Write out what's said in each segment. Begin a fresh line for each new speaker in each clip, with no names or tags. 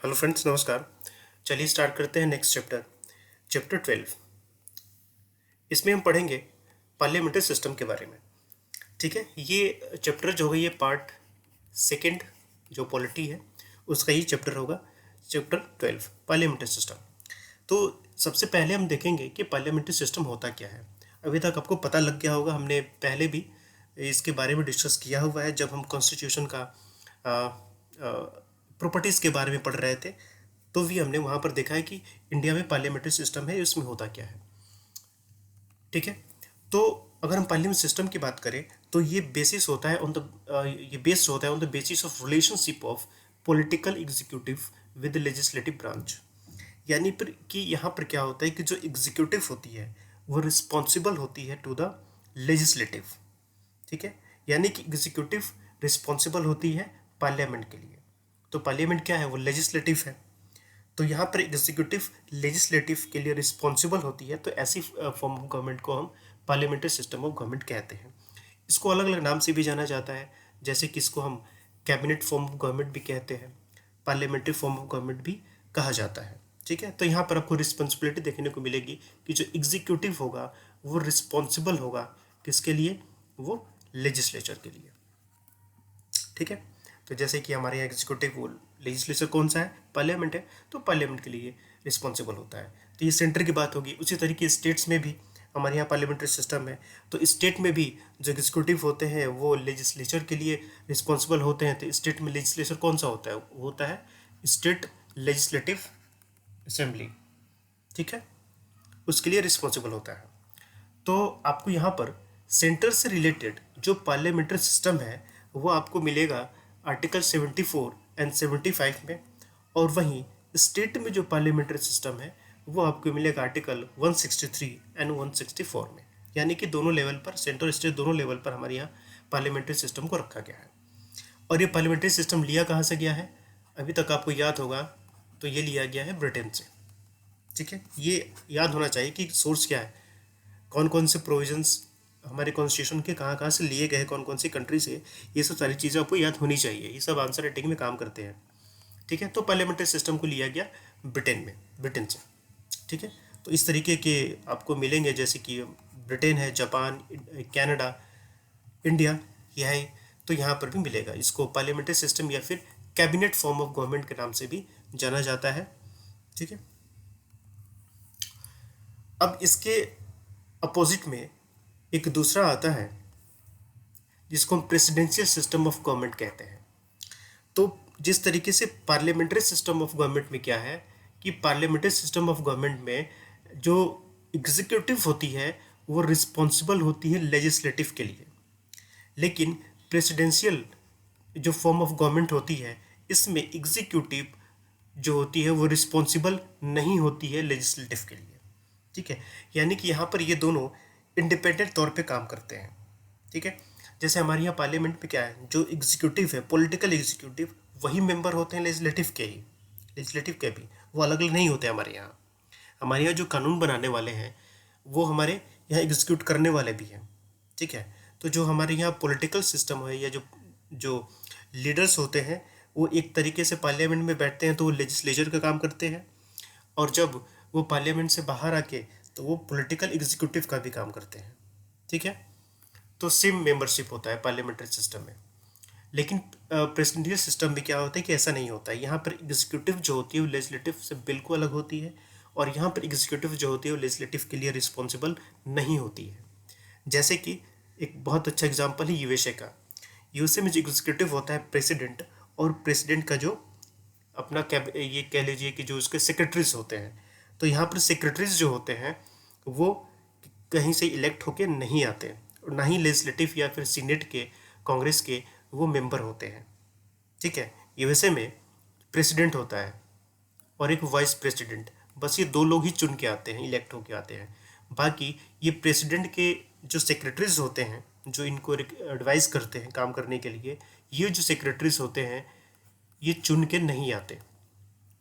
Hello friends, नमस्कार। चलिए start करते हैं नेक्स्ट चैप्टर 12। इसमें हम पढ़ेंगे पार्लियामेंट्री सिस्टम के बारे में। ठीक है, ये चैप्टर जो होगा ये पार्ट सेकंड जो पॉलिटी है उसका ये चैप्टर होगा, चैप्टर 12 पार्लियामेंट्री सिस्टम। तो सबसे पहले हम देखेंगे कि पार्लियामेंट्री सिस्टम होता क्या है। अभी तक आपको पता लग गया होगा, हमने पहले भी इसके बारे में डिस्कस किया हुआ है जब हम कॉन्स्टिट्यूशन का प्रॉपर्टीज़ के बारे में पढ़ रहे थे। तो भी हमने वहाँ पर देखा है कि इंडिया में पार्लियामेंट्री सिस्टम है, इसमें होता क्या है। ठीक है, तो अगर हम पार्लियामेंट सिस्टम की बात करें तो ये बेसिस होता है ये बेस्ड होता है on the basis of relationship of political executive with legislative branch. यानी पर कि यहाँ पर क्या होता है कि जो एग्जीक्यूटिव होती है वो रिस्पॉन्सिबल होती है टू द लेजिस्लेटिव। ठीक है, यानी कि एग्जीक्यूटिव रिस्पॉन्सिबल होती है पार्लियामेंट के लिए। तो पार्लियामेंट क्या है, वो लेजिस्लेटिव है। तो यहाँ पर एग्जीक्यूटिव लेजिस्लेटिव के लिए रिस्पॉन्सिबल होती है, तो ऐसी फॉर्म ऑफ गवर्नमेंट को हम पार्लियामेंट्री सिस्टम ऑफ गवर्नमेंट कहते हैं। इसको अलग अलग नाम से भी जाना जाता है, जैसे कि इसको हम कैबिनेट फॉर्म ऑफ गवर्नमेंट भी कहते हैं, पार्लियामेंट्री फॉर्म ऑफ गवर्नमेंट भी कहा जाता है। ठीक है, तो यहाँ पर आपको रिस्पॉन्सिबिलिटी देखने को मिलेगी कि जो एग्जीक्यूटिव होगा वो रिस्पॉन्सिबल होगा किसके लिए, वो लेजिस्लेचर के लिए। ठीक है, तो जैसे कि हमारे यहाँ एग्जीक्यूटिव लेजिस्लेचर कौन सा है, पार्लियामेंट है, तो पार्लियामेंट के लिए रिस्पॉन्सिबल होता है। तो ये सेंटर की बात होगी। उसी तरीके स्टेट्स में भी हमारे यहाँ पार्लियामेंट्री सिस्टम है, तो स्टेट में भी जो एग्जीक्यूटिव होते हैं वो लेजिस्लेचर के लिए रिस्पॉन्सिबल होते हैं। तो स्टेट में लेजिस्लेचर कौन सा होता है, वो होता है स्टेट लेजिस्लेटिव असेंबली। ठीक है, उसके लिए रिस्पॉन्सिबल होता है। तो आपको यहाँ पर सेंटर से रिलेटेड जो पार्लियामेंट्री सिस्टम है वो आपको मिलेगा आर्टिकल 74 एंड 75 में, और वहीं स्टेट में जो पार्लियामेंट्री सिस्टम है वो आपको मिलेगा आर्टिकल 163 एंड 164 में। यानी कि दोनों लेवल पर, सेंटर और स्टेट दोनों लेवल पर हमारे यहाँ पार्लियामेंट्री सिस्टम को रखा गया है। और ये पार्लियामेंट्री सिस्टम लिया कहाँ से गया है, अभी तक आपको याद होगा, तो ये लिया गया है ब्रिटेन से। ठीक है, ये याद होना चाहिए कि सोर्स क्या है, कौन कौन से प्रोविजंस हमारे कॉन्स्टिट्यूशन के कहाँ कहाँ से लिए गए, कौन कौन सी कंट्री से, ये सब सारी चीज़ें आपको याद होनी चाहिए। ये सब आंसर राइटिंग में काम करते हैं। ठीक है, तो पार्लियामेंट्री सिस्टम को लिया गया ब्रिटेन से। ठीक है, तो इस तरीके के आपको मिलेंगे, जैसे कि ब्रिटेन है, जापान, कनाडा, इंडिया, यह है। तो यहाँ पर भी मिलेगा। इसको पार्लियामेंट्री सिस्टम या फिर कैबिनेट फॉर्म ऑफ गवर्नमेंट के नाम से भी जाना जाता है। ठीक है, अब इसके अपोजिट में एक दूसरा आता है जिसको हम प्रेसिडेंशियल सिस्टम ऑफ गवर्नमेंट कहते हैं। तो जिस तरीके से पार्लियामेंट्री सिस्टम ऑफ गवर्नमेंट में क्या है कि पार्लियामेंट्री सिस्टम ऑफ गवर्नमेंट में जो एग्जीक्यूटिव होती है वो रिस्पॉन्सिबल होती है लेजिस्लेटिव के लिए, लेकिन प्रेसिडेंशियल जो फॉर्म ऑफ गवर्नमेंट होती है इसमें एग्जीक्यूटिव जो होती है वो रिस्पॉन्सिबल नहीं होती है लेजिस्लेटिव के लिए। ठीक है, यानी कि यहाँ पर ये दोनों इंडिपेंडेंट तौर पे काम करते हैं। ठीक है, जैसे हमारे यहाँ पार्लियामेंट में क्या है, जो एग्जीक्यूटिव है, पॉलिटिकल एग्जीक्यूटिव, वही मेंबर होते हैं लेजिस्लेटिव के भी, वो अलग अलग नहीं होते हमारे यहाँ। हमारे यहाँ जो कानून बनाने वाले हैं वो हमारे यहाँ एग्जीक्यूट करने वाले भी हैं। ठीक है, तो जो हमारे यहाँ पॉलिटिकल सिस्टम है या जो जो लीडर्स होते हैं वो एक तरीके से पार्लियामेंट में बैठते हैं तो वो लेजिस्लेचर का काम करते हैं, और जब वो पार्लियामेंट से बाहर आके तो वो पॉलिटिकल एग्जीक्यूटिव का भी काम करते हैं। ठीक है, तो सेम मेंबरशिप होता है पार्लियामेंट्री सिस्टम में। लेकिन प्रेसिडेंशियल सिस्टम में क्या होता है कि ऐसा नहीं होता है। यहाँ पर एग्जीक्यूटिव जो होती है वो लेजिस्लेटिव से बिल्कुल अलग होती है, और यहाँ पर एग्जीक्यूटिव जो होती है वो लेजिस्लेटिव के लिए रिस्पॉन्सिबल नहीं होती है। जैसे कि एक बहुत अच्छा एग्जाम्पल है यूएसए का। यूएसए में जो एग्जीक्यूटिव होता है प्रेसिडेंट, और प्रेसिडेंट का जो अपना ये कह लीजिए कि जो उसके सेक्रेटरीज होते हैं, तो यहाँ पर सेक्रेटरीज जो होते हैं वो कहीं से इलेक्ट होके नहीं आते, और ना ही लेजिस्लेटिव या फिर सीनेट के, कांग्रेस के वो मेंबर होते हैं। ठीक है, यूएसए में प्रेसिडेंट होता है और एक वाइस प्रेसिडेंट, बस ये दो लोग ही चुन के आते हैं, इलेक्ट होके आते हैं। बाकी ये प्रेसिडेंट के जो सेक्रेटरीज होते हैं जो इनको एडवाइस करते हैं काम करने के लिए, ये जो सेक्रेटरीज होते हैं ये चुन के नहीं आते,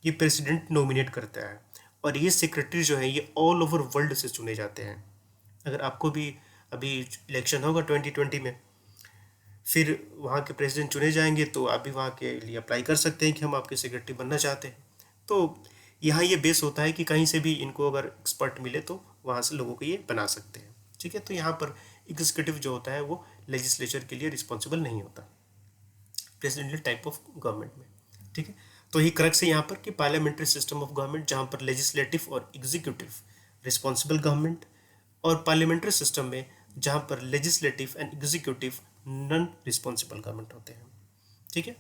ये प्रेसिडेंट नॉमिनेट करता है। और ये सेक्रेटरी जो है ये ऑल ओवर वर्ल्ड से चुने जाते हैं। अगर आपको भी अभी इलेक्शन होगा 2020 में, फिर वहाँ के प्रेसिडेंट चुने जाएंगे तो आप भी वहाँ के लिए अप्लाई कर सकते हैं कि हम आपके सेक्रेटरी बनना चाहते हैं। तो यहाँ ये बेस होता है कि कहीं से भी इनको अगर एक्सपर्ट मिले तो वहाँ से लोगों को ये बना सकते हैं। ठीक है, तो यहाँ पर एग्जीक्यूटिव जो होता है वो लेजिस्लेचर के लिए रिस्पॉन्सिबल नहीं होता प्रेसिडेंशियल टाइप ऑफ गवर्नमेंट में। ठीक है, तो ये क्रक्स है यहाँ पर कि पार्लियामेंट्री सिस्टम ऑफ गवर्नमेंट जहाँ पर लेजिस्लेटिव और एग्जीक्यूटिव रिस्पॉन्सिबल गवर्नमेंट, और पार्लियामेंट्री सिस्टम में जहाँ पर legislative and executive non responsible government होते हैं। ठीक है,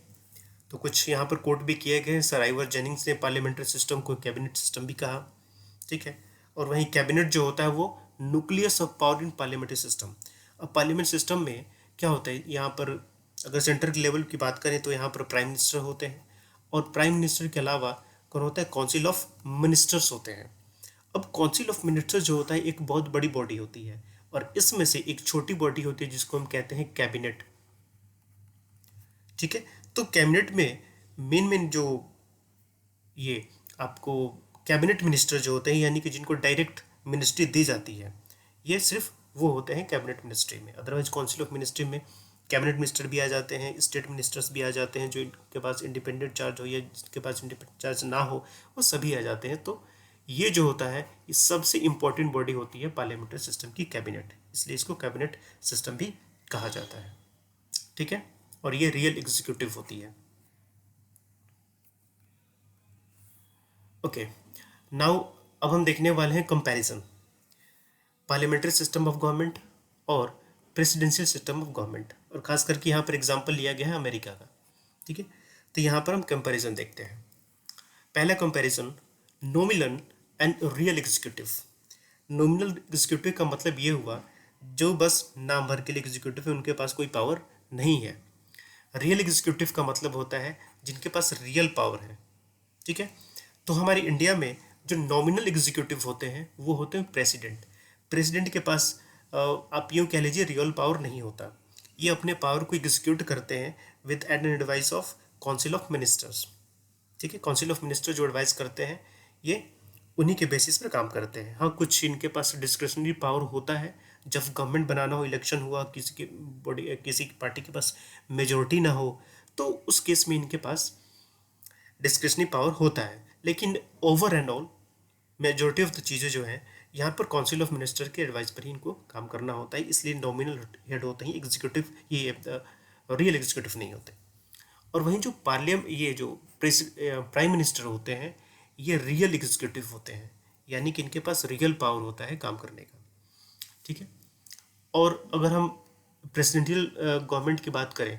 तो कुछ यहाँ पर कोट भी किए गए हैं। सर आइवर जेनिंग्स ने पार्लियामेंट्री सिस्टम को कैबिनेट सिस्टम भी कहा। ठीक है, और वहीं कैबिनेट जो होता है वो nucleus of power in parliamentary system. अब पार्लियामेंट सिस्टम में क्या होता है, यहाँ पर अगर सेंट्रल लेवल की बात करें तो यहाँ पर प्राइम मिनिस्टर होते हैं, और प्राइम मिनिस्टर के अलावा कौन होता है, काउंसिल ऑफ मिनिस्टर्स होते हैं। अब काउंसिल ऑफ मिनिस्टर्स जो होता है एक बहुत बड़ी बॉडी होती है, और इसमें से एक छोटी बॉडी होती है जिसको हम कहते हैं कैबिनेट। ठीक है, तो कैबिनेट में मेन मेन जो ये आपको कैबिनेट मिनिस्टर जो होते हैं, यानी कि जिनको डायरेक्ट मिनिस्ट्री दी जाती है, ये सिर्फ वो होते हैं कैबिनेट मिनिस्ट्री में। अदरवाइज काउंसिल ऑफ मिनिस्ट्री में कैबिनेट मिनिस्टर भी आ जाते हैं, स्टेट मिनिस्टर्स भी आ जाते हैं, जो इनके पास इंडिपेंडेंट चार्ज हो या जिनके पास इंडिपेंडेंट चार्ज ना हो वो सभी आ जाते हैं। तो ये जो होता है ये सबसे इंपॉर्टेंट बॉडी होती है पार्लियामेंट्री सिस्टम की, कैबिनेट, इसलिए इसको कैबिनेट सिस्टम भी कहा जाता है। ठीक है, और ये रियल एग्जीक्यूटिव होती है। ओके, नाउ अब हम देखने वाले हैं comparison parliamentary system of government और प्रेसिडेंशियल सिस्टम ऑफ गवर्नमेंट, और खास करके यहाँ पर एग्जांपल लिया गया है अमेरिका का। ठीक है, तो यहाँ पर हम कंपैरिजन देखते हैं। पहला comparison, nominal and real executive. Nominal executive का मतलब ये हुआ जो बस नाम भर के लिए एग्जीक्यूटिव है, उनके पास कोई पावर नहीं है। रियल एग्जीक्यूटिव का मतलब होता है जिनके पास रियल पावर है। ठीक है, तो हमारे इंडिया में जो नॉमिनल एग्जीक्यूटिव होते हैं वो होते हैं प्रेसिडेंट। प्रेसिडेंट के पास आप यूँ कह लीजिए रियल पावर नहीं होता, ये अपने पावर को एग्जीक्यूट करते हैं with an advice of council of ministers. ठीक है, काउंसिल ऑफ मिनिस्टर जो एडवाइस करते हैं ये उन्हीं के बेसिस पर काम करते हैं। हाँ, कुछ इनके पास डिस्क्रिशनरी पावर होता है, जब गवर्नमेंट बनाना हो, इलेक्शन हुआ, किसी की बॉडी किसी की पार्टी के पास मेजोरिटी ना हो, तो उस केस में इनके पास डिस्क्रिशनरी पावर होता है। लेकिन over and all majority of the चीज़ें जो हैं यहाँ पर काउंसिल ऑफ मिनिस्टर के एडवाइस पर ही इनको काम करना होता है, इसलिए नॉमिनल हेड होते हैं एग्जीक्यूटिव, ये रियल एग्जीक्यूटिव नहीं होते। और वहीं जो ये जो प्राइम मिनिस्टर होते हैं ये रियल एग्जीक्यूटिव होते हैं, यानी कि इनके पास रियल पावर होता है काम करने का। ठीक है, और अगर हम प्रेसिडेंशियल गवर्नमेंट की बात करें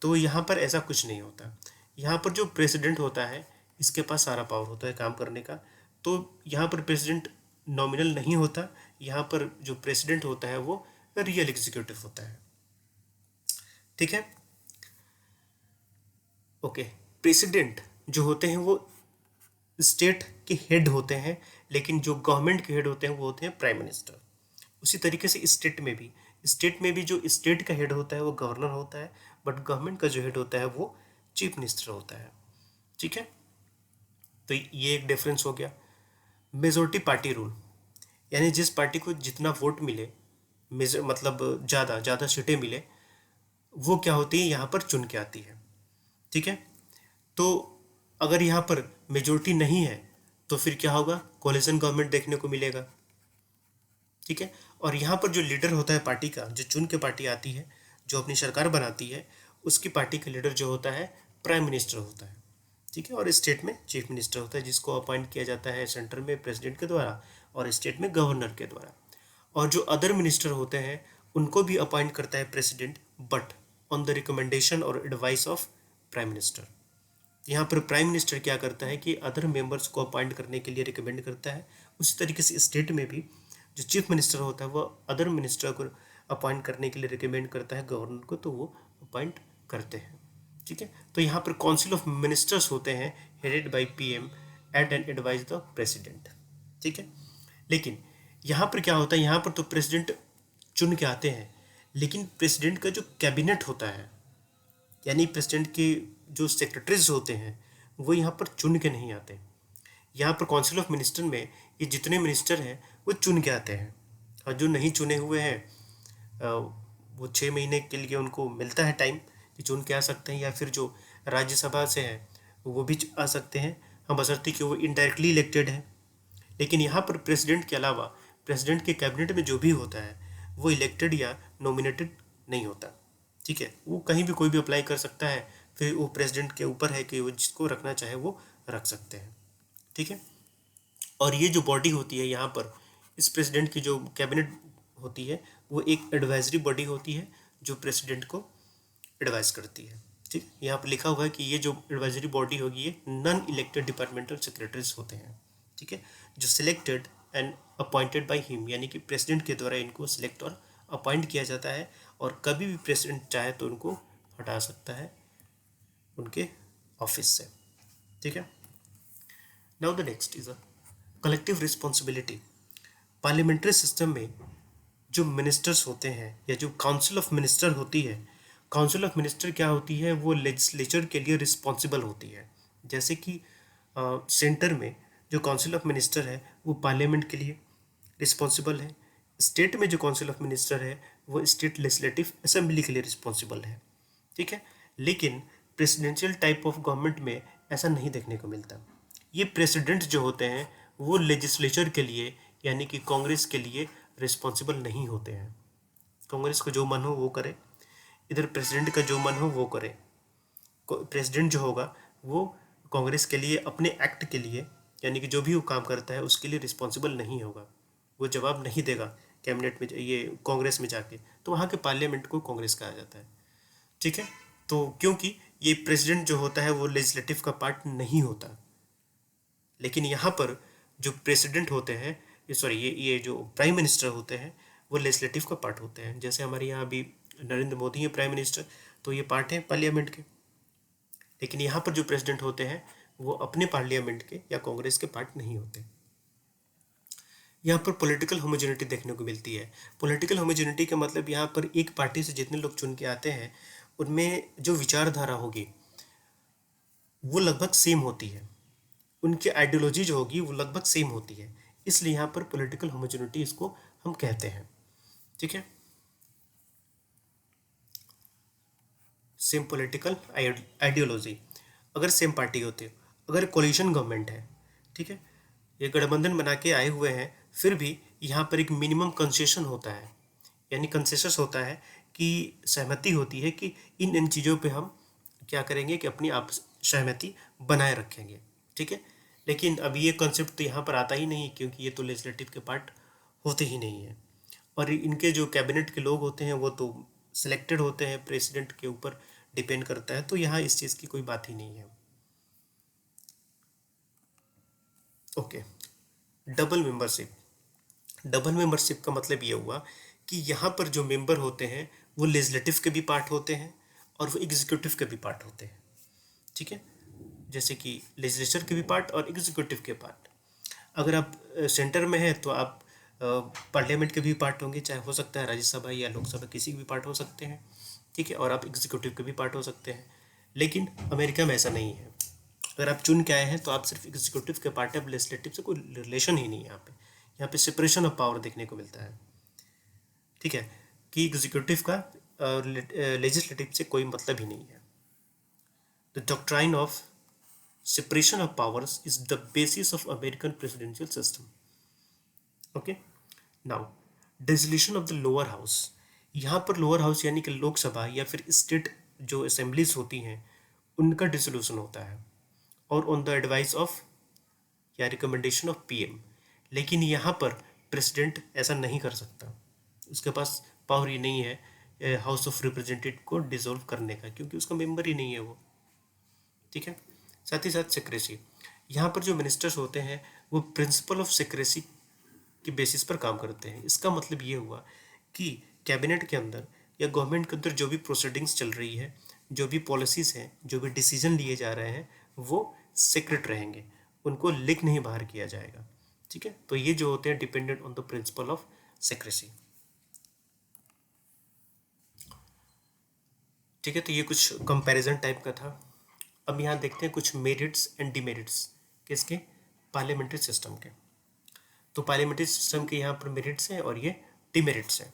तो यहाँ पर ऐसा कुछ नहीं होता। यहाँ पर जो प्रेसिडेंट होता है इसके पास सारा पावर होता है काम करने का, तो यहाँ पर प्रेसिडेंट नॉमिनल नहीं होता, यहाँ पर जो प्रेसिडेंट होता है वो रियल एग्जीक्यूटिव होता है। ठीक है, ओके, प्रेसिडेंट जो होते हैं वो स्टेट के हेड होते हैं, लेकिन जो गवर्नमेंट के हेड होते हैं वो होते हैं प्राइम मिनिस्टर। उसी तरीके से स्टेट में भी जो स्टेट का हेड होता है वो गवर्नर होता है, बट गवर्नमेंट का जो हेड होता है वो चीफ मिनिस्टर होता है। ठीक है, तो ये एक डिफरेंस हो गया। मेजोरिटी पार्टी रूल, यानी जिस पार्टी को जितना वोट मिले, मतलब ज़्यादा सीटें मिले, वो क्या होती है यहाँ पर चुन के आती है। ठीक है, तो अगर यहाँ पर मेजोरिटी नहीं है तो फिर क्या होगा, कोलिशन गवर्नमेंट देखने को मिलेगा। ठीक है, और यहाँ पर जो लीडर होता है पार्टी का, जो चुन के पार्टी आती है, जो अपनी सरकार बनाती है, उसकी पार्टी का लीडर जो होता है प्राइम मिनिस्टर होता है। ठीक है, और स्टेट में चीफ मिनिस्टर होता है जिसको अपॉइंट किया जाता है सेंटर में प्रेसिडेंट के द्वारा और स्टेट में गवर्नर के द्वारा। और जो अदर मिनिस्टर होते हैं उनको भी अपॉइंट करता है president, but on the recommendation और एडवाइस ऑफ प्राइम मिनिस्टर। यहाँ पर प्राइम मिनिस्टर क्या करता है कि अदर मेंबर्स को अपॉइंट करने के लिए रिकमेंड करता है। उसी तरीके से स्टेट में भी जो चीफ मिनिस्टर होता है वो अदर मिनिस्टर को अपॉइंट करने के लिए रिकमेंड करता है गवर्नर को, तो वो अपॉइंट करते हैं। ठीक है, तो यहाँ पर काउंसिल ऑफ मिनिस्टर्स होते हैं headed by PM eight and advise the president. ठीक है, लेकिन यहाँ पर क्या होता है, यहाँ पर तो प्रेसिडेंट चुन के आते हैं, लेकिन प्रेसिडेंट का जो कैबिनेट होता है, यानी प्रेसिडेंट के जो सेक्रेटरीज होते हैं वो यहाँ पर चुन के नहीं आते। यहाँ पर काउंसिल ऑफ मिनिस्टर में ये जितने मिनिस्टर हैं वो चुन के आते हैं, और जो नहीं चुने हुए हैं वो 6 महीने के लिए उनको मिलता है टाइम कि चुन के आ सकते हैं, या फिर जो राज्यसभा से हैं वो भी आ सकते हैं, हाँ, बशर्ते कि वो इनडायरेक्टली इलेक्टेड है। लेकिन यहाँ पर प्रेसिडेंट के अलावा प्रेसिडेंट के कैबिनेट में जो भी होता है वो इलेक्टेड या नॉमिनेटेड नहीं होता। ठीक है, वो कहीं भी कोई भी अप्लाई कर सकता है, फिर वो प्रेसिडेंट के ऊपर है कि वो जिसको रखना चाहे वो रख सकते हैं। ठीक है, और ये जो बॉडी होती है यहाँ पर, इस प्रेसिडेंट की जो कैबिनेट होती है वो एक एडवाइजरी बॉडी होती है जो प्रेसिडेंट को एडवाइस करती है। ठीक, यहाँ पर लिखा हुआ है कि ये जो एडवाइजरी बॉडी होगी ये नॉन इलेक्टेड डिपार्टमेंटल सेक्रेटरीज होते हैं। ठीक है, जो selected and appointed by him, यानी कि प्रेसिडेंट के द्वारा इनको सिलेक्ट और अपॉइंट किया जाता है, और कभी भी प्रेसिडेंट चाहे तो उनको हटा सकता है उनके ऑफिस से। ठीक है, now the next is a collective responsibility. Parliamentary system में जो मिनिस्टर्स होते हैं या जो काउंसिल ऑफ मिनिस्टर होती है, काउंसिल ऑफ मिनिस्टर क्या होती है, वो लेजिस्लेचर के लिए रिस्पॉन्सिबल होती है। जैसे कि सेंटर में जो काउंसिल ऑफ मिनिस्टर है वो पार्लियामेंट के लिए रिस्पॉन्सिबल है। स्टेट में जो काउंसिल ऑफ मिनिस्टर है वो स्टेट लेजिस्लेटिव असेंबली के लिए रिस्पॉन्सिबल है। ठीक है, लेकिन प्रेसिडेंशियल टाइप ऑफ गवर्नमेंट में ऐसा नहीं देखने को मिलता। ये प्रेसिडेंट जो होते हैं वो लेजिस्लेचर के लिए यानी कि कांग्रेस के लिए रिस्पॉन्सिबल नहीं होते हैं। कांग्रेस को जो मन हो वो करे, इधर प्रेसिडेंट का जो मन हो वो करे। प्रेसिडेंट जो होगा वो कांग्रेस के लिए अपने एक्ट के लिए यानी कि जो भी वो काम करता है उसके लिए रिस्पॉन्सिबल नहीं होगा, वो जवाब नहीं देगा कैबिनेट में, ये कांग्रेस में जाके, तो वहाँ के पार्लियामेंट को कांग्रेस कहा जाता है। ठीक है, तो क्योंकि ये प्रेसिडेंट जो होता है वो लेजिस्लेटिव का पार्ट नहीं होता। लेकिन यहाँ पर जो प्रेसिडेंट होते हैं, ये जो प्राइम मिनिस्टर होते हैं वो लेजिस्लेटिव का पार्ट होते हैं। जैसे हमारे यहाँ अभी नरेंद्र मोदी है प्राइम मिनिस्टर, तो ये पार्ट है पार्लियामेंट के। लेकिन यहाँ पर जो प्रेसिडेंट होते हैं वो अपने पार्लियामेंट के या कांग्रेस के पार्ट नहीं होते। यहाँ पर पॉलिटिकल होमोजेनिटी देखने को मिलती है। पॉलिटिकल होमोजेनिटी का मतलब यहाँ पर एक पार्टी से जितने लोग चुन के आते हैं उनमें जो विचारधारा होगी वो लगभग सेम होती है, उनकी आइडियोलॉजी जो होगी वो लगभग सेम होती है, इसलिए यहाँ पर पॉलिटिकल होमोजेनिटी इसको हम कहते हैं। ठीक है, सेम पॉलिटिकल आइडियोलॉजी। अगर सेम पार्टी होती है, अगर कोलिशन गवर्नमेंट है, ठीक है, ये गठबंधन बना के आए हुए हैं, फिर भी यहाँ पर एक मिनिमम कंसेशन होता है, यानी कंसेसस होता है कि सहमति होती है कि इन इन चीज़ों पे हम क्या करेंगे कि अपनी आप सहमति बनाए रखेंगे। ठीक है, लेकिन अब ये कॉन्सेप्ट तो यहाँ पर आता ही नहीं क्योंकि ये तो लेजिस्लेटिव के पार्ट होते ही नहीं है, और इनके जो कैबिनेट के लोग होते हैं वो तो सिलेक्टेड होते हैं, प्रेसिडेंट के ऊपर डिपेंड करता है, तो यहाँ इस चीज़ की कोई बात ही नहीं है। Okay, double membership. Double membership का मतलब ये हुआ कि यहाँ पर जो मेंबर होते हैं वो लेजिस्लेटिव के भी पार्ट होते हैं और वो एग्जीक्यूटिव के भी पार्ट होते हैं। ठीक है, जैसे कि लेजिस्लेचर के भी पार्ट और एग्जीक्यूटिव के पार्ट। अगर आप सेंटर में हैं तो आप पार्लियामेंट के भी पार्ट होंगे, चाहे हो सकता है राज्यसभा या लोकसभा किसी भी पार्ट हो सकते हैं। ठीक है, और आप एग्जीक्यूटिव के भी पार्ट हो सकते हैं। लेकिन अमेरिका में ऐसा नहीं है, अगर आप चुन के आए हैं तो आप सिर्फ एग्जीक्यूटिव के पार्ट है, लेजिस्लेटिव से कोई रिलेशन ही नहीं है। यहाँ पे सेपरेशन ऑफ पावर देखने को मिलता है। ठीक है, कि एग्जीक्यूटिव का लेजिस्लेटिव से कोई मतलब ही नहीं है। The doctrine of separation of powers is the basis of American presidential system. Okay, now dissolution of the lower house। यहाँ पर लोअर हाउस यानी कि लोकसभा या फिर स्टेट जो असेंबलीज होती हैं उनका डिसोल्यूशन होता है, और ऑन द एडवाइस ऑफ या रिकमेंडेशन ऑफ पीएम। लेकिन यहाँ पर प्रेसिडेंट ऐसा नहीं कर सकता, उसके पास पावर ही नहीं है हाउस ऑफ रिप्रेजेंटेटिव को डिसॉल्व करने का, क्योंकि उसका मेंबर ही नहीं है वो। ठीक है, साथ ही साथ सेक्रेसी। यहाँ पर जो मिनिस्टर्स होते हैं वो प्रिंसिपल ऑफ सेक्रेसी के बेसिस पर काम करते हैं। इसका मतलब ये हुआ कि कैबिनेट के अंदर या गवर्नमेंट के अंदर जो भी प्रोसीडिंग्स चल रही है, जो भी पॉलिसीज़ हैं, जो भी डिसीजन लिए जा रहे हैं वो सीक्रेट रहेंगे, उनको लीक नहीं बाहर किया जाएगा। ठीक है, तो ये जो होते हैं dependent on the principle of secrecy. ठीक है, तो ये कुछ कंपैरिजन टाइप का था। अब यहाँ देखते हैं कुछ मेरिट्स एंड डिमेरिट्स किसके, पार्लियामेंट्री सिस्टम के। तो पार्लियामेंट्री सिस्टम के यहाँ पर मेरिट्स हैं और ये डिमेरिट्स हैं।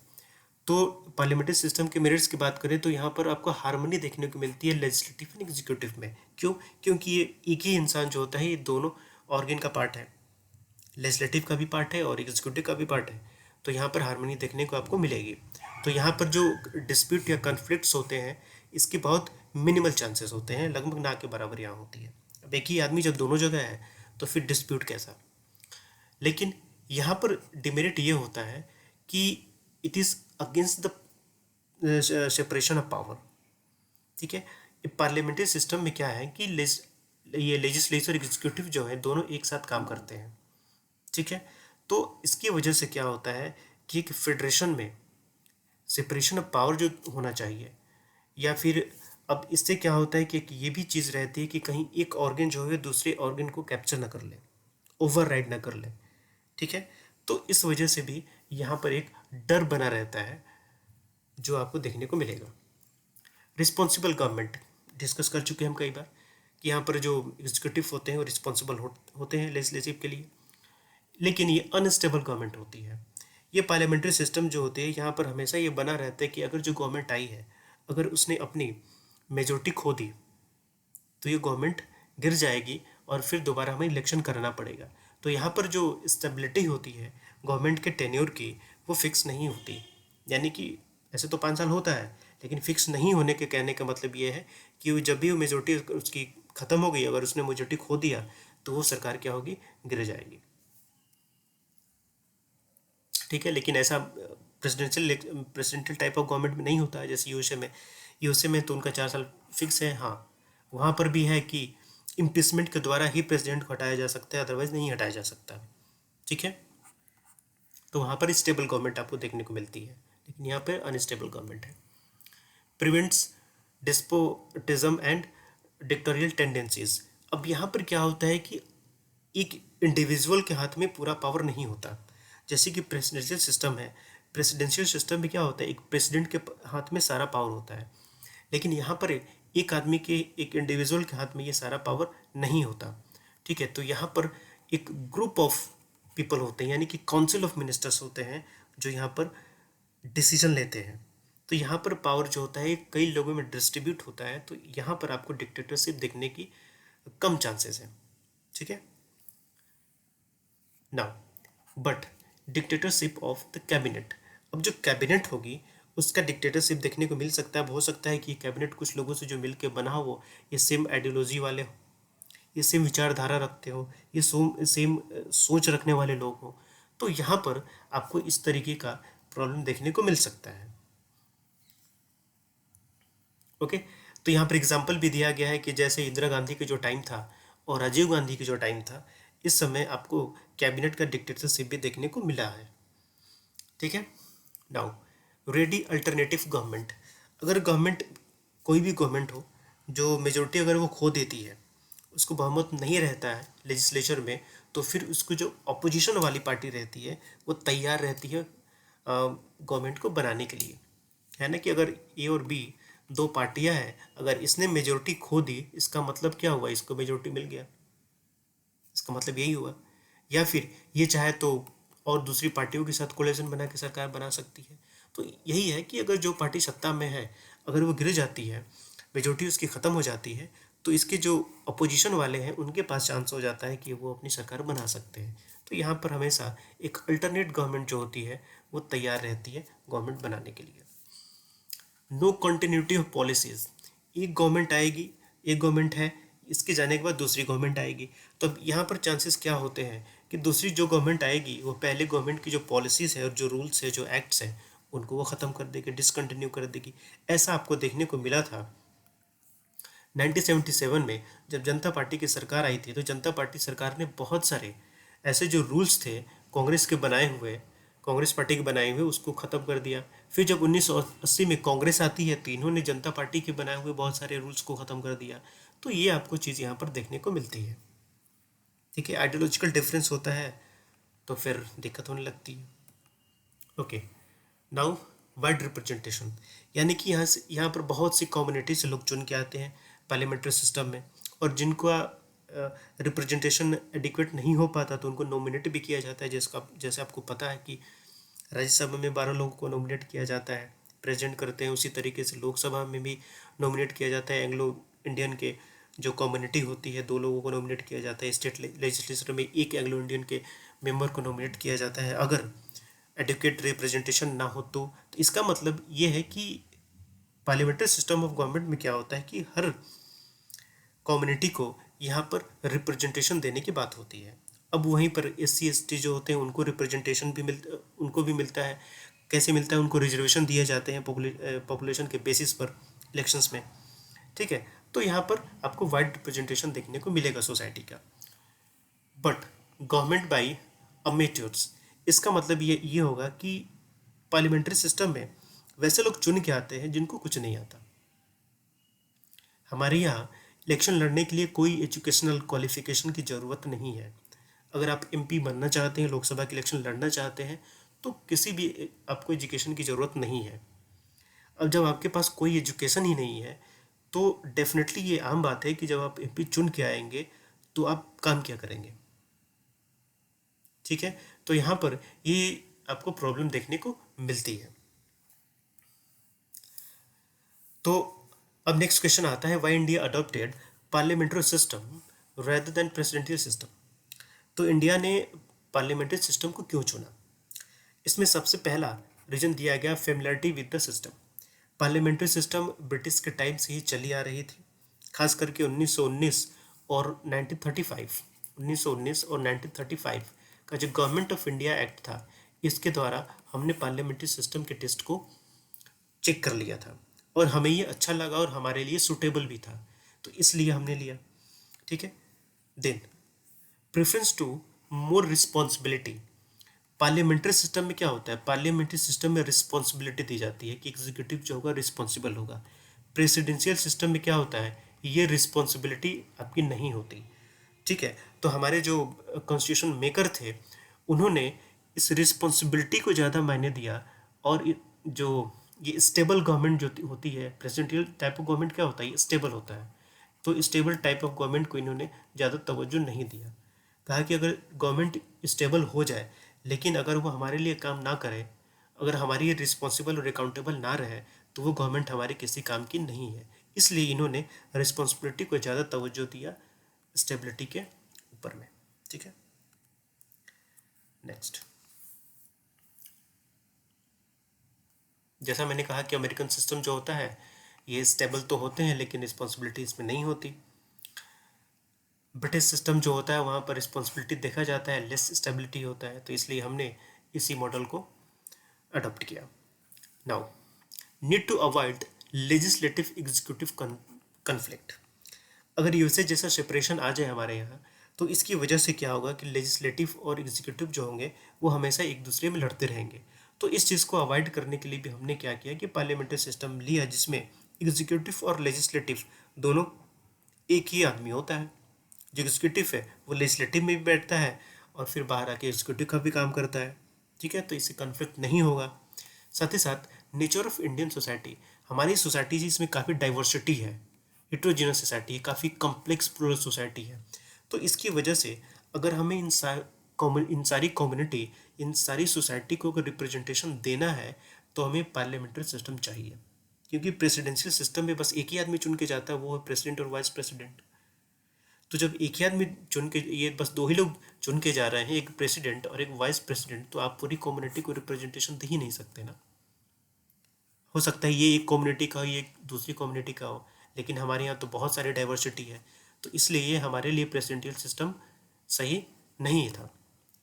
तो पार्लियामेंट्री सिस्टम के मेरिट्स की बात करें तो यहाँ पर आपको हार्मनी देखने को मिलती है लेजिस्लेटिव एंड एग्जीक्यूटिव में। क्यों? क्योंकि ये एक ही इंसान जो होता है ये दोनों ऑर्गन का पार्ट है, लेजिस्लेटिव का भी पार्ट है और एग्जीक्यूटिव का भी पार्ट है। तो यहाँ पर हार्मनी देखने को आपको मिलेगी। तो यहाँ पर जो डिस्प्यूट या कन्फ्लिक्ट्स होते हैं इसके बहुत मिनिमल चांसेस होते हैं, लगभग ना के बराबर यहाँ होती है। अब एक ही आदमी जब दोनों जगह है तो फिर डिस्प्यूट कैसा। लेकिन यहाँ पर डिमेरिट ये होता है कि it is against the separation of power. ठीक है, पार्लियामेंट्री सिस्टम में क्या है कि ये लेजिस्लेचर एग्जीक्यूटिव जो है दोनों एक साथ काम करते हैं। ठीक है, तो इसकी वजह से क्या होता है कि एक फेडरेशन में सेपरेशन ऑफ पावर जो होना चाहिए, या फिर अब इससे क्या होता है कि एक ये भी चीज़ रहती है कि कहीं एक ऑर्गन जो है दूसरे ऑर्गन को कैप्चर ना कर ले, ओवरराइड ना कर ले। ठीक है, तो इस वजह से भी यहाँ पर एक डर बना रहता है जो आपको देखने को मिलेगा। रिस्पॉन्सिबल गवर्नमेंट डिस्कस कर चुके हैं हम कई बार कि यहाँ पर जो एग्जीक्यूटिव होते हैं वो रिस्पॉन्सिबल होते हैं लेजिस्लेटिव के लिए, लेकिन ये अनस्टेबल गवर्नमेंट होती है। ये पार्लियामेंट्री सिस्टम जो होती है यहाँ पर हमेशा ये बना रहता है कि अगर जो गवर्नमेंट आई है अगर उसने अपनी मेजोरिटी खो दी तो ये गवर्नमेंट गिर जाएगी और फिर दोबारा हमें इलेक्शन कराना पड़ेगा। तो यहाँ पर जो स्टेबिलिटी होती है गवर्नमेंट के टेन्योर की वो फिक्स नहीं होती, यानी कि ऐसे तो 5 साल होता है लेकिन फिक्स नहीं होने के कहने का मतलब ये है कि वो जब भी वो मेजोरिटी उसकी ख़त्म हो गई, अगर उसने मेजोरिटी खो दिया तो वो सरकार क्या होगी, गिर जाएगी। ठीक है, लेकिन ऐसा प्रेसिडेंशियल टाइप ऑफ गवर्नमेंट में नहीं होता है जैसे यूएसए में तो उनका 4 साल फिक्स है। हाँ, वहाँ पर भी है कि इम्पीचमेंट के द्वारा ही प्रेसिडेंट को हटाया जा सकता है, अदरवाइज नहीं हटाया जा सकता। ठीक है, तो वहाँ पर स्टेबल गवर्नमेंट आपको देखने को मिलती है, लेकिन यहाँ पर अनस्टेबल गवर्नमेंट है। Prevents despotism and dictatorial tendencies. अब यहाँ पर क्या होता है कि एक इंडिविजुअल के हाथ में पूरा पावर नहीं होता। जैसे कि प्रेसिडेंशियल सिस्टम है, प्रेसिडेंशियल सिस्टम में क्या होता है, एक प्रेसिडेंट के हाथ में सारा पावर होता है, लेकिन यहाँ पर एक आदमी के, एक इंडिविजुअल के हाथ में ये सारा पावर नहीं होता। ठीक है, तो यहाँ पर एक ग्रुप ऑफ पीपल होते हैं, यानी कि काउंसिल ऑफ मिनिस्टर्स होते हैं जो यहाँ पर डिसीजन लेते हैं। तो यहाँ पर पावर जो होता है कई लोगों में डिस्ट्रीब्यूट होता है, तो यहाँ पर आपको डिक्टेटरशिप देखने की कम चांसेस हैं। ठीक है, now but dictatorship of the cabinet. अब जो कैबिनेट होगी उसका डिक्टेटरशिप देखने को मिल सकता है। हो सकता है कि कैबिनेट कुछ लोगों से जो मिल के बना हो ये सेम आइडियोलॉजी वाले हो, ये सेम विचारधारा रखते हो, ये सेम सोच रखने वाले लोग हो, तो यहाँ पर आपको इस तरीके का प्रॉब्लम देखने को मिल सकता है। ओके, तो यहाँ पर एग्जाम्पल भी दिया गया है कि जैसे इंदिरा गांधी के जो टाइम था और राजीव गांधी के जो टाइम था, इस समय आपको कैबिनेट का डिक्टेटरशिप भी देखने को मिला है। ठीक है, नाउ रेडी अल्टरनेटिव गवर्नमेंट। अगर गवर्नमेंट, कोई भी गवर्नमेंट हो जो मेजोरिटी अगर वो खो देती है, उसको बहुमत नहीं रहता है लेजिस्लेचर में, तो फिर उसको जो अपोजिशन वाली पार्टी रहती है वो तैयार रहती है गवर्नमेंट को बनाने के लिए। है ना कि अगर ए और बी दो पार्टियां हैं, अगर इसने मेजोरिटी खो दी इसका मतलब क्या हुआ, इसको मेजोरिटी मिल गया, इसका मतलब यही हुआ। या फिर ये चाहे तो और दूसरी पार्टियों के साथ कोलिशन बना के सरकार बना सकती है। तो यही है कि अगर जो पार्टी सत्ता में है अगर वो गिर जाती है, मेजोरिटी उसकी ख़त्म हो जाती है, तो इसके जो अपोजिशन वाले हैं उनके पास चांस हो जाता है कि वो अपनी सरकार बना सकते हैं। तो यहाँ पर हमेशा एक अल्टरनेट गवर्नमेंट जो होती है वो तैयार रहती है गवर्नमेंट बनाने के लिए। No continuity of policies. एक गवर्नमेंट आएगी, एक गवर्नमेंट है, इसके जाने के बाद दूसरी गवर्नमेंट आएगी, तो अब यहाँ पर चांसेस क्या होते हैं कि दूसरी जो गवर्नमेंट आएगी वो पहले गवर्नमेंट की जो पॉलिसीज़ है और जो रूल्स है, जो एक्ट्स हैं, उनको वो ख़त्म कर देगी, डिसकंटिन्यू कर देगी। ऐसा आपको देखने को मिला था 1977 में जब जनता पार्टी की सरकार आई थी। तो जनता पार्टी सरकार ने बहुत सारे ऐसे जो रूल्स थे कांग्रेस के बनाए हुए, कांग्रेस पार्टी के बनाए हुए, उसको ख़त्म कर दिया। फिर जब 1980 में कांग्रेस आती है तो इन्होंने जनता पार्टी के बनाए हुए बहुत सारे रूल्स को ख़त्म कर दिया। तो ये आपको चीज़ यहाँ पर देखने को मिलती है। ठीक है, आइडियोलॉजिकल डिफरेंस होता है तो फिर दिक्कत होने लगती है। ओके, नाउ वाइड रिप्रेजेंटेशन, यानी कि यहाँ पर बहुत सी कम्युनिटी से लोग चुन के आते हैं पार्लियामेंट्री सिस्टम में, और जिनका रिप्रेजेंटेशन एडिक्वेट नहीं हो पाता तो उनको नॉमिनेट भी किया जाता है। जैसे आपको पता है कि राज्यसभा में 12 लोगों को नॉमिनेट किया जाता है, प्रेजेंट करते हैं। उसी तरीके से लोकसभा में भी नॉमिनेट किया जाता है। एंग्लो इंडियन के जो कम्युनिटी होती है 2 लोगों को नॉमिनेट किया जाता है। स्टेट लेजिस्लेचर में एक एंग्लो इंडियन के मेंबर को नॉमिनेट किया जाता है। अगर एडुकेट रिप्रेजेंटेशन ना हो तो इसका मतलब ये है कि पार्लियामेंट्री सिस्टम ऑफ गवर्नमेंट में क्या होता है कि हर कम्युनिटी को यहाँ पर रिप्रेजेंटेशन देने की बात होती है। अब वहीं पर SC ST जो होते हैं उनको रिप्रेजेंटेशन भी उनको भी मिलता है। कैसे मिलता है? उनको रिजर्वेशन दिए जाते हैं पॉपुलेशन के बेसिस पर इलेक्शंस में। ठीक है, तो यहाँ पर आपको वाइड रिप्रेजेंटेशन देखने को मिलेगा सोसाइटी का। बट गवर्नमेंट बाई अमेच्योर्स, इसका मतलब ये होगा कि पार्लियामेंट्री सिस्टम में वैसे लोग चुन के आते हैं जिनको कुछ नहीं आता। हमारे यहाँ इलेक्शन लड़ने के लिए कोई एजुकेशनल क्वालिफिकेशन की ज़रूरत नहीं है। अगर आप MP बनना चाहते हैं, लोकसभा के इलेक्शन लड़ना चाहते हैं, तो किसी भी आपको एजुकेशन की ज़रूरत नहीं है। अब जब आपके पास कोई एजुकेशन ही नहीं है तो डेफिनेटली ये आम बात है कि जब आप MP चुन के आएंगे तो आप काम क्या करेंगे। ठीक है, तो यहाँ पर ये आपको प्रॉब्लम देखने को मिलती है। तो अब नेक्स्ट क्वेश्चन आता है, why India adopted parliamentary system rather than presidential system. तो इंडिया ने पार्लियामेंट्री सिस्टम को क्यों चुना? इसमें सबसे पहला रीजन दिया गया familiarity with the system. Parliamentary system British के टाइम से ही चली आ रही थी, खास करके 1919 और 1935 का जो गवर्नमेंट ऑफ इंडिया एक्ट था, इसके द्वारा हमने पार्लियामेंट्री सिस्टम के टेस्ट को चेक कर लिया था और हमें ये अच्छा लगा और हमारे लिए सूटेबल भी था, तो इसलिए हमने लिया। ठीक है, then preference to more responsibility. Parliamentary system में क्या होता है? पार्लियामेंट्री सिस्टम में रिस्पॉन्सिबिलिटी दी जाती है कि एग्जीक्यूटिव जो होगा रिस्पॉन्सिबल होगा। प्रेसिडेंशियल सिस्टम में क्या होता है? ये रिस्पॉन्सिबिलिटी आपकी नहीं होती। ठीक है, तो हमारे जो कॉन्स्टिट्यूशन मेकर थे उन्होंने इस रिस्पॉन्सिबिलिटी को ज़्यादा मायने दिया। और जो ये स्टेबल गवर्नमेंट जो होती है, प्रेसिडेंशियल टाइप ऑफ गवर्नमेंट क्या होता है? ये स्टेबल होता है। तो स्टेबल टाइप ऑफ गवर्नमेंट को इन्होंने ज़्यादा तवज्जो नहीं दिया। कहा कि अगर गवर्नमेंट स्टेबल हो जाए लेकिन अगर वो हमारे लिए काम ना करे, अगर हमारी रिस्पॉन्सिबल और अकाउंटेबल ना रहे, तो वो गवर्नमेंट हमारे किसी काम की नहीं है। इसलिए इन्होंने रिस्पॉन्सिबिलिटी को ज़्यादा तवज्जो दिया स्टेबिलिटी के ऊपर में। ठीक है, नेक्स्ट, जैसा मैंने कहा कि अमेरिकन सिस्टम जो होता है ये स्टेबल तो होते हैं लेकिन रिस्पॉन्सिबिलिटी इसमें नहीं होती। ब्रिटिश सिस्टम जो होता है वहाँ पर रिस्पॉन्सिबिलिटी देखा जाता है, लेस स्टेबिलिटी होता है, तो इसलिए हमने इसी मॉडल को अडॉप्ट किया। Now need to avoid legislative executive conflict. अगर यूएसए जैसा सेपरेशन आ जाए हमारे यहाँ तो इसकी वजह से क्या होगा कि लेजिस्लेटिव और एग्जीक्यूटिव जो होंगे वो हमेशा एक दूसरे में लड़ते रहेंगे। तो इस चीज़ को अवॉइड करने के लिए भी हमने क्या किया कि पार्लियामेंट्री सिस्टम लिया जिसमें एग्जीक्यूटिव और लेजिस्लेटिव दोनों एक ही आदमी होता है। जो एग्जीक्यूटिव है वो लेजिस्लेटिव में भी बैठता है और फिर बाहर आके एग्जीक्यूटिव का भी काम करता है। ठीक है, तो इससे कन्फ्लिक्ट नहीं होगा। साथ ही साथ नेचर ऑफ इंडियन सोसाइटी, हमारी सोसाइटी जी इसमें काफ़ी डाइवर्सिटी है, हिट्रोजीनियस सोसाइटी है, काफ़ी कॉम्प्लेक्स प्लूरल सोसाइटी है। तो इसकी वजह से अगर हमें इन सारी कम्युनिटी, इन सारी सोसाइटी को अगर रिप्रेजेंटेशन देना है तो हमें पार्लियामेंट्री सिस्टम चाहिए। क्योंकि प्रेसिडेंशियल सिस्टम में बस एक ही आदमी चुन के जाता है, वो है प्रेसिडेंट और वाइस प्रेसिडेंट। तो जब एक ही आदमी चुन के, ये बस 2 ही लोग चुन के जा रहे हैं, एक प्रेसिडेंट और एक वाइस प्रेसिडेंट, तो आप पूरी कम्युनिटी को रिप्रेजेंटेशन दे ही नहीं सकते ना। हो सकता है ये एक कम्युनिटी का हो, ये एक दूसरी कम्युनिटी का हो, लेकिन हमारे यहाँ तो बहुत सारी डाइवर्सिटी है, तो इसलिए ये हमारे लिए प्रेसिडेंशियल सिस्टम सही नहीं था।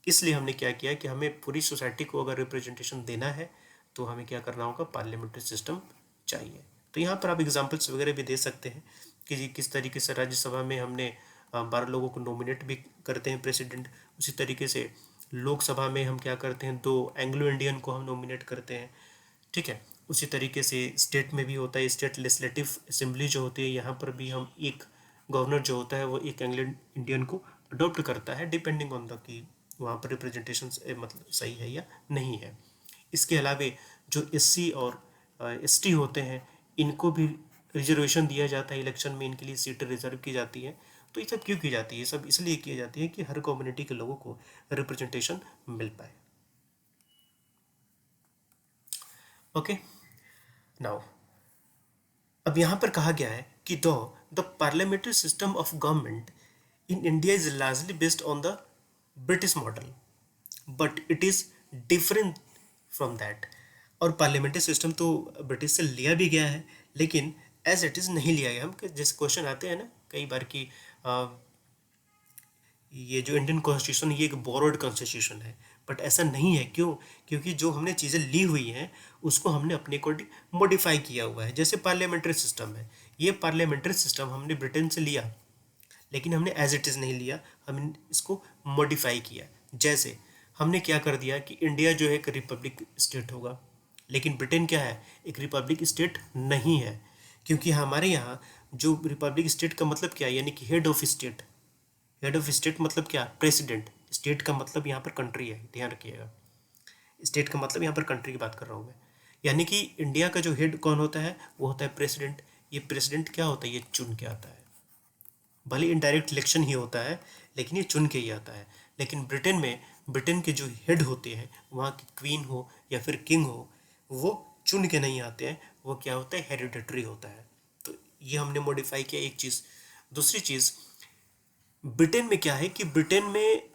इसलिए हमने क्या किया कि हमें पूरी सोसाइटी को अगर रिप्रेजेंटेशन देना है तो हमें क्या करना होगा? पार्लियामेंट्री सिस्टम चाहिए। तो यहाँ पर आप एग्जाम्पल्स वगैरह भी दे सकते हैं कि किस तरीके से राज्यसभा में हमने 12 लोगों को नॉमिनेट भी करते हैं प्रेसिडेंट। उसी तरीके से लोकसभा में हम क्या करते हैं? 2 एंग्लो इंडियन को हम नॉमिनेट करते हैं। ठीक है, उसी तरीके से स्टेट में भी होता है, स्टेट लेजिस्लेटिव असेंबली जो होती है यहाँ पर भी हम एक गवर्नर जो होता है वो एक एंग्लो इंडियन को अडॉप्ट करता है, डिपेंडिंग ऑन द कि वहाँ पर रिप्रेजेंटेशन मतलब सही है या नहीं है। इसके अलावा जो SC और ST होते हैं इनको भी रिजर्वेशन दिया जाता है इलेक्शन में, इनके लिए सीटें रिजर्व की जाती है। तो ये सब क्यों की जाती है? सब इसलिए की जाती है कि हर कम्युनिटी के लोगों को रिप्रेजेंटेशन मिल पाए। ओके। नाउ अब यहाँ पर कहा गया है कि the parliamentary system of government in India is largely based on the British model, but it is different from that. और पार्लियामेंट्री सिस्टम तो ब्रिटिश से लिया भी गया है, लेकिन एज इट इज़ नहीं लिया गया। हम जैसे क्वेश्चन आते हैं ना कई बार कि ये जो इंडियन कॉन्स्टिट्यूशन ये एक बोरोड कॉन्स्टिट्यूशन है, बट ऐसा नहीं है। क्यों? क्योंकि जो हमने चीज़ें ली हुई हैं उसको हमने अपने अकॉर्डिंग मॉडिफाई किया हुआ है। जैसे पार्लियामेंट्री सिस्टम है, ये पार्लियामेंट्री सिस्टम हमने ब्रिटेन से लिया, लेकिन हमने एज इट इज़ नहीं लिया, हमने इसको मॉडिफाई किया। जैसे हमने क्या कर दिया कि इंडिया जो है एक रिपब्लिक स्टेट होगा, लेकिन ब्रिटेन क्या है, एक रिपब्लिक स्टेट नहीं है। क्योंकि हमारे यहाँ जो रिपब्लिक स्टेट का मतलब क्या है, यानी कि head of state. Head of state मतलब क्या? प्रेसिडेंट। स्टेट का मतलब यहाँ पर कंट्री है, ध्यान रखिएगा। स्टेट का मतलब यहाँ पर कंट्री की बात कर रहा हूँ मैं। यानी कि इंडिया का जो हेड कौन होता है, वो होता है प्रेसिडेंट। ये प्रेसिडेंट क्या होता है, ये चुन के आता है। भले इनडायरेक्ट इलेक्शन ही होता है, लेकिन ये चुन के ही आता है। लेकिन ब्रिटेन में, ब्रिटेन के जो हेड होते हैं, वहाँ की क्वीन हो या फिर किंग हो, वो चुन के नहीं आते हैं, वो क्या होता है, हेरिडेटरी होता है। तो ये हमने मॉडिफाई किया, एक चीज़। दूसरी चीज़, ब्रिटेन में क्या है कि ब्रिटेन में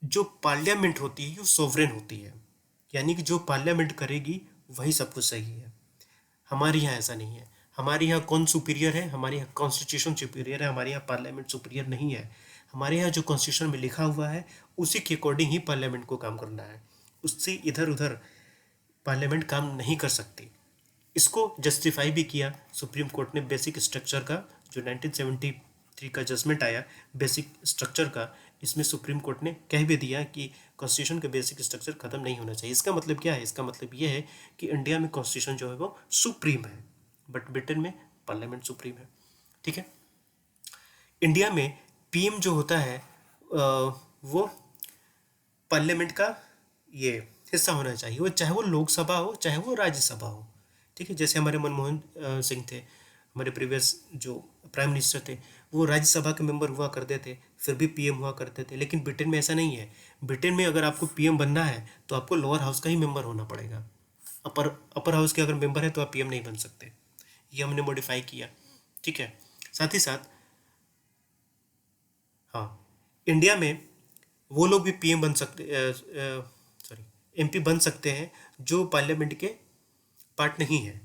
जो पार्लियामेंट होती है वो सोवरेन होती है, यानी कि जो पार्लियामेंट करेगी वही सब कुछ सही है। हमारे यहाँ ऐसा नहीं है। हमारे यहाँ कौन सुपीरियर है? हमारे यहाँ कॉन्स्टिट्यूशन सुपीरियर है, हमारे यहाँ पार्लियामेंट सुपीरियर नहीं है। हमारे यहाँ जो कॉन्स्टिट्यूशन में लिखा हुआ है उसी के अकॉर्डिंग ही पार्लियामेंट को काम करना है, उससे इधर उधर पार्लियामेंट काम नहीं कर सकती। इसको जस्टिफाई भी किया सुप्रीम कोर्ट ने बेसिक स्ट्रक्चर का, जो 1973 का जजमेंट आया बेसिक स्ट्रक्चर का, इसमें सुप्रीम कोर्ट ने कह भी दिया कि कॉन्स्टिट्यूशन का बेसिक स्ट्रक्चर खत्म नहीं होना चाहिए। इसका मतलब क्या है? इसका मतलब ये है कि इंडिया में कॉन्स्टिट्यूशन जो है वो सुप्रीम है, बट ब्रिटेन में पार्लियामेंट सुप्रीम है। ठीक है। इंडिया में पीएम जो होता है वो पार्लियामेंट का ये हिस्सा होना चाहिए, वो चाहे वो लोकसभा हो चाहे वो राज्यसभा हो। ठीक है। जैसे हमारे मनमोहन सिंह थे, हमारे प्रीवियस जो प्राइम मिनिस्टर थे, वो राज्यसभा के मेंबर हुआ करते थे, फिर भी पीएम हुआ करते थे। लेकिन ब्रिटेन में ऐसा नहीं है। ब्रिटेन में अगर आपको पीएम बनना है तो आपको लोअर हाउस का ही मेंबर होना पड़ेगा। अपर अपर हाउस के अगर मेंबर है तो आप पीएम नहीं बन सकते। ये हमने मॉडिफाई किया। ठीक है। साथ ही साथ हाँ, इंडिया में वो लोग भी पीएम बन सकते, सॉरी, एमपी बन सकते हैं जो पार्लियामेंट के पार्ट नहीं है।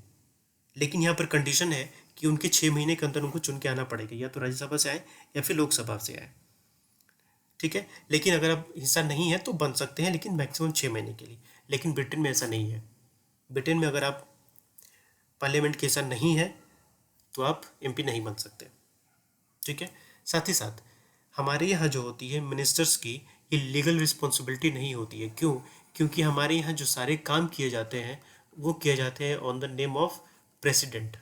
लेकिन यहाँ पर कंडीशन है कि उनके 6 महीने के अंदर उनको चुन के आना पड़ेगा, या तो राज्यसभा से आए या फिर लोकसभा से आए। ठीक है। लेकिन अगर आप हिस्सा नहीं है तो बन सकते हैं, लेकिन मैक्सिमम 6 महीने के लिए। लेकिन ब्रिटेन में ऐसा नहीं है। ब्रिटेन में अगर आप पार्लियामेंट के हिस्सा नहीं है तो आप एमपी नहीं बन सकते। ठीक है। साथ ही साथ हमारे यहाँ जो होती है मिनिस्टर्स की, ये लीगल रिस्पॉन्सिबिलिटी नहीं होती है। क्यों? क्योंकि हमारे यहाँ जो सारे काम किए जाते हैं वो किए जाते हैं on the name of president.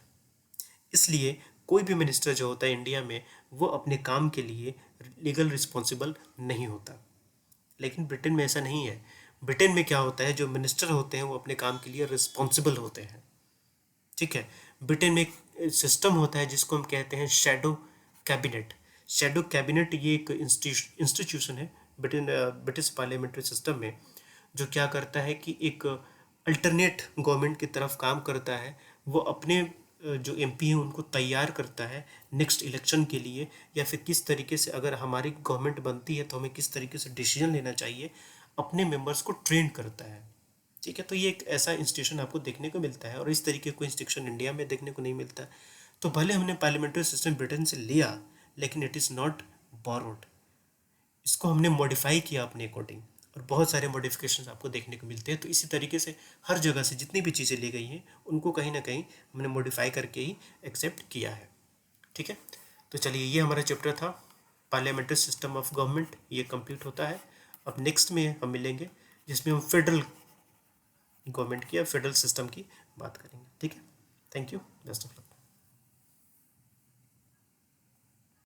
इसलिए कोई भी मिनिस्टर जो होता है इंडिया में, वो अपने काम के लिए लीगल रिस्पॉन्सिबल नहीं होता। लेकिन ब्रिटेन में ऐसा नहीं है। ब्रिटेन में क्या होता है, जो मिनिस्टर होते हैं वो अपने काम के लिए रिस्पॉन्सिबल होते हैं। ठीक है। ब्रिटेन में एक सिस्टम होता है जिसको हम कहते हैं शैडो कैबिनेट। शैडो कैबिनेट ये एक इंस्टीट्यूशन है ब्रिटेन ब्रिटिश पार्लियामेंट्री सिस्टम में, जो क्या करता है कि एक अल्टरनेट गवर्नमेंट की तरफ काम करता है। वो अपने जो एमपी हैं उनको तैयार करता है नेक्स्ट इलेक्शन के लिए, या फिर किस तरीके से अगर हमारी गवर्नमेंट बनती है तो हमें किस तरीके से डिसीजन लेना चाहिए, अपने मेंबर्स को ट्रेन करता है। ठीक है। तो ये एक ऐसा इंस्टीट्यूशन आपको देखने को मिलता है, और इस तरीके का इंस्टीट्यूशन इंडिया में देखने को नहीं मिलता। तो भले हमने पार्लियामेंट्री सिस्टम ब्रिटेन से लिया, लेकिन इट इज़ नॉट बोरोड। इसको हमने मॉडिफाई किया अपने अकॉर्डिंग, और बहुत सारे मॉडिफिकेशन आपको देखने को मिलते हैं। तो इसी तरीके से हर जगह से जितनी भी चीज़ें ली गई हैं उनको कहीं ना कहीं हमने मॉडिफाई करके ही एक्सेप्ट किया है। ठीक है। तो चलिए, ये हमारा चैप्टर था पार्लियामेंट्री सिस्टम ऑफ गवर्नमेंट, ये कंप्लीट होता है। अब नेक्स्ट में हम मिलेंगे जिसमें हम फेडरल गवर्नमेंट की या फेडरल सिस्टम की बात करेंगे। ठीक है। Thank you. Best of luck.